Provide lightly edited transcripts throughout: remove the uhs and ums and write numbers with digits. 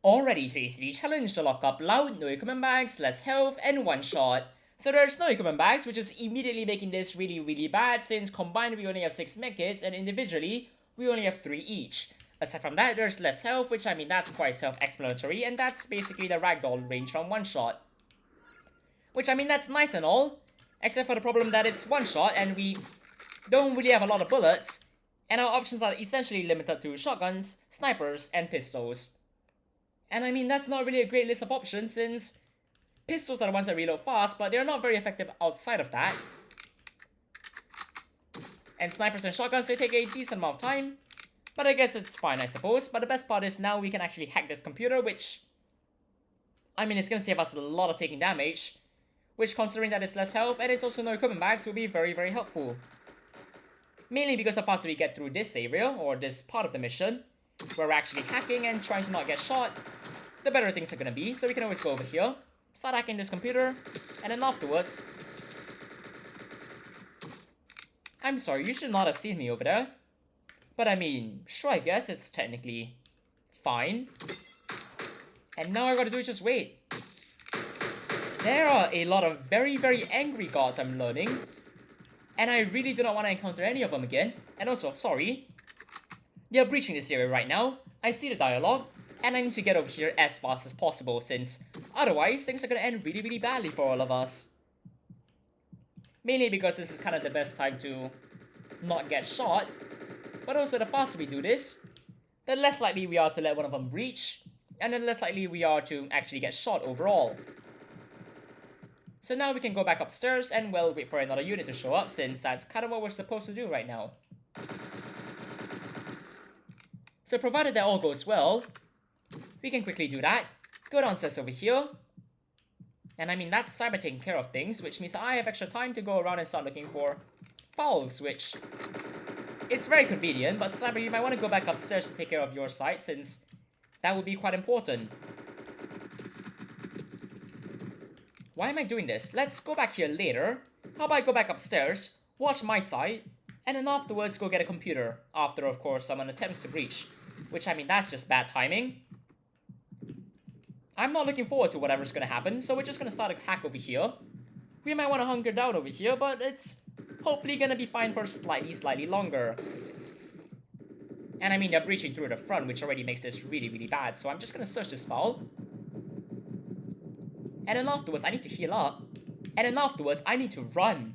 Already today's the challenge to lock up loud, no equipment bags, less health, and one shot. So there's no equipment bags, which is immediately making this really bad since combined we only have 6 medkits and individually we only have 3 each. Aside from that, there's less health, which I mean that's quite self-explanatory, and that's basically the ragdoll range from one shot. Which I mean that's nice and all, except for the problem that it's one shot and we don't really have a lot of bullets, and our options are essentially limited to shotguns, snipers, and pistols. And I mean that's not really a great list of options since pistols are the ones that reload fast, but they're not very effective outside of that. And snipers and shotguns, they take a decent amount of time, but I guess it's fine I suppose. But the best part is now we can actually hack this computer, which I mean it's gonna save us a lot of taking damage, which considering that it's less health and it's also no equipment bags will be very helpful. Mainly because the faster we get through this area, or this part of the mission, where we're actually hacking and trying to not get shot, the better things are gonna be. So we can always go over here, start hacking this computer, and then afterwards... I'm sorry, you should not have seen me over there. But I mean, sure I guess it's technically fine. And now all I gotta do is just wait. There are a lot of very angry guards I'm learning. And I really do not want to encounter any of them again. And also, sorry, they're breaching this area right now. I see the dialogue, and I need to get over here as fast as possible since otherwise things are gonna end really badly for all of us. Mainly because this is kind of the best time to not get shot, but also the faster we do this, the less likely we are to let one of them breach, and the less likely we are to actually get shot overall. So now we can go back upstairs and, well, wait for another unit to show up since that's kind of what we're supposed to do right now. So provided that all goes well, we can quickly do that, go downstairs over here, and I mean that's Cyber taking care of things, which means that I have extra time to go around and start looking for fouls, which it's very convenient, but Cyber, you might want to go back upstairs to take care of your side since that would be quite important. Why am I doing this? Let's go back here later. How about I go back upstairs, watch my side, and then afterwards go get a computer. After, of course, someone attempts to breach. Which, I mean, that's just bad timing. I'm not looking forward to whatever's gonna happen, so we're just gonna start a hack over here. We might want to hunker down over here, but it's hopefully gonna be fine for slightly longer. And I mean, they're breaching through the front, which already makes this really bad, so I'm just gonna search this foul. And then afterwards, I need to heal up. And then afterwards, I need to run.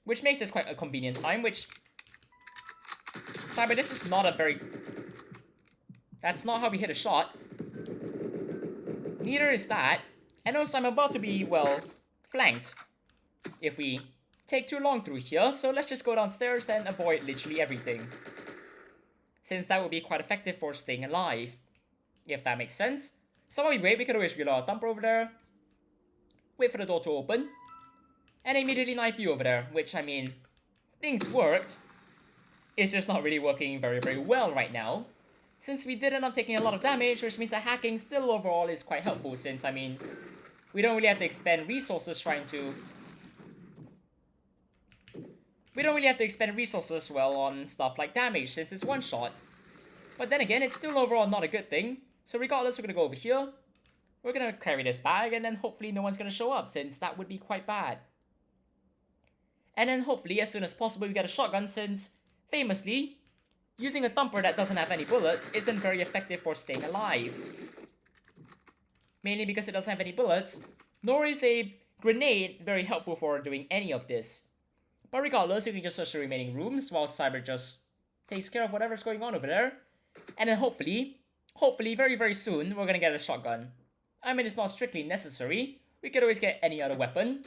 Which makes this quite a convenient time, which... Cyber, this is not a very... That's not how we hit a shot. Neither is that. And also, I'm about to be, well, flanked. If we take too long through here, so let's just go downstairs and avoid literally everything. Since that would be quite effective for staying alive. If that makes sense. So while we wait, we can always reload our thumper over there. Wait for the door to open. And immediately knife you over there, which, I mean, things worked. It's just not really working very well right now. Since we did end up taking a lot of damage, which means that hacking still overall is quite helpful since, I mean, we don't really have to expend resources trying to... We don't really have to expend resources, well, on stuff like damage since it's one shot. But then again, it's still overall not a good thing. So regardless, we're gonna go over here. We're gonna carry this bag, and then hopefully no one's gonna show up, since that would be quite bad. And then hopefully, as soon as possible, we get a shotgun, since, famously, using a thumper that doesn't have any bullets isn't very effective for staying alive. Mainly because it doesn't have any bullets, nor is a grenade very helpful for doing any of this. But regardless, you can just search the remaining rooms, while Cyber just takes care of whatever's going on over there. And then hopefully, very soon, we're gonna get a shotgun. I mean, it's not strictly necessary. We could always get any other weapon.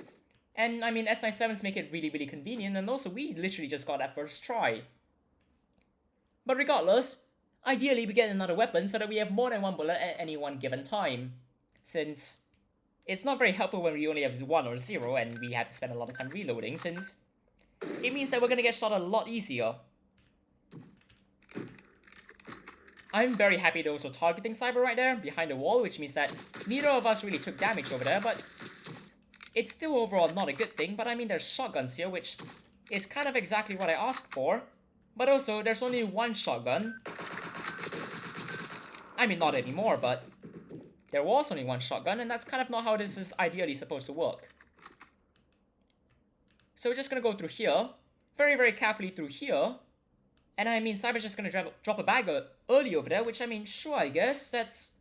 And, I mean, S97s make it really convenient, and also we literally just got that first try. But regardless, ideally we get another weapon so that we have more than one bullet at any one given time. Since it's not very helpful when we only have 1 or 0 and we have to spend a lot of time reloading, since it means that we're gonna get shot a lot easier. I'm very happy they're also targeting Cyber right there, behind the wall, which means that neither of us really took damage over there, but it's still overall not a good thing. But I mean, there's shotguns here, which is kind of exactly what I asked for. But also, there's only one shotgun. I mean, not anymore, but there was only one shotgun, and that's kind of not how this is ideally supposed to work. So we're just gonna go through here, very, very carefully through here. And I mean, Cyber's just gonna drop a bag early over there, which I mean, sure, I guess. That's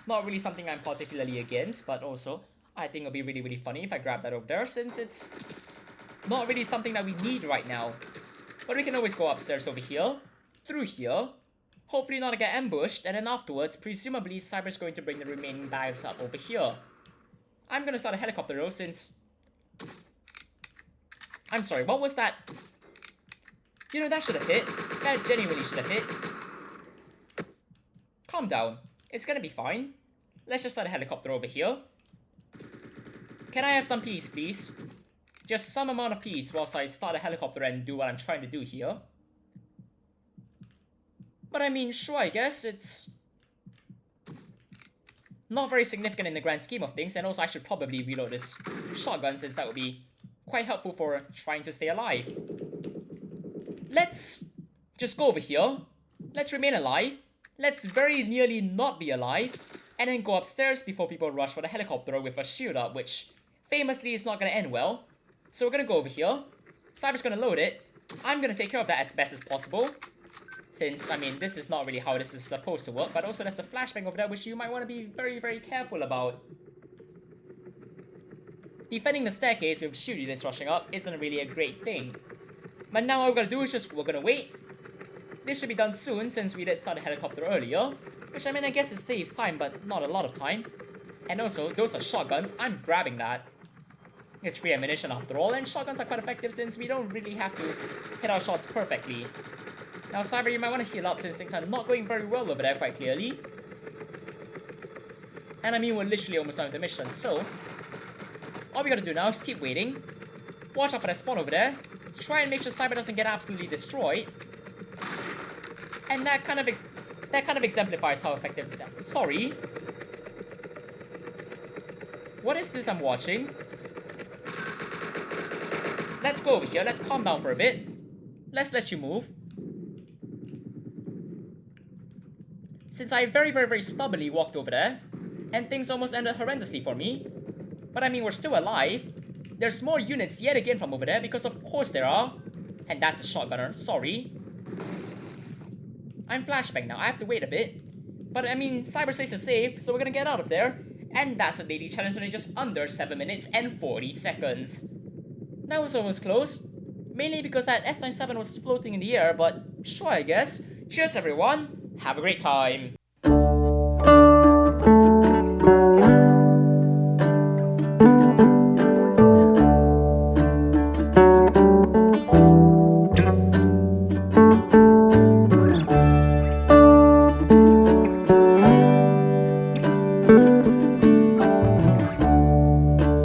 not really something I'm particularly against, but also, I think it'll be really, really funny if I grab that over there, since it's not really something that we need right now. But we can always go upstairs over here, through here, hopefully not get ambushed, and then afterwards, presumably, Cyber's going to bring the remaining bags up over here. I'm gonna start a helicopter though, since... I'm sorry, what was that? You know, that should have hit. That genuinely should have hit. Calm down. It's gonna be fine. Let's just start a helicopter over here. Can I have some peace, please? Just some amount of peace whilst I start a helicopter and do what I'm trying to do here. But I mean, sure, I guess it's not very significant in the grand scheme of things, and also I should probably reload this shotgun since that would be quite helpful for trying to stay alive. Let's just go over here. Let's remain alive. Let's very nearly not be alive. And then go upstairs before people rush for the helicopter with a shield up, which famously is not going to end well. So we're going to go over here. Cyber's going to load it. I'm going to take care of that as best as possible. Since, I mean, this is not really how this is supposed to work. But also there's a flashbang over there, which you might want to be very, very careful about. Defending the staircase with shield units rushing up isn't really a great thing. But now all we're gonna do is just, we're gonna wait. This should be done soon since we did start a helicopter earlier. Which I mean, I guess it saves time, but not a lot of time. And also, those are shotguns, I'm grabbing that. It's free ammunition after all, and shotguns are quite effective since we don't really have to hit our shots perfectly. Now Cyber, you might want to heal up since things are not going very well over there quite clearly. And I mean, we're literally almost done with the mission, so... all we gotta do now is keep waiting. Watch out for that spawn over there. Try and make sure Cyber doesn't get absolutely destroyed. And that kind of exemplifies how effective that... Sorry. What is this I'm watching? Let's go over here. Let's calm down for a bit. Let's let you move. Since I very, very, very stubbornly walked over there, and things almost ended horrendously for me. But I mean, we're still alive. There's more units yet again from over there, because of course there are. And that's a shotgunner, sorry. I'm flashbang now, I have to wait a bit. But I mean, cyberspace is safe, so we're gonna get out of there. And that's the daily challenge in just under 7 minutes and 40 seconds. That was almost close. Mainly because that S97 was floating in the air, but sure I guess. Cheers everyone, have a great time.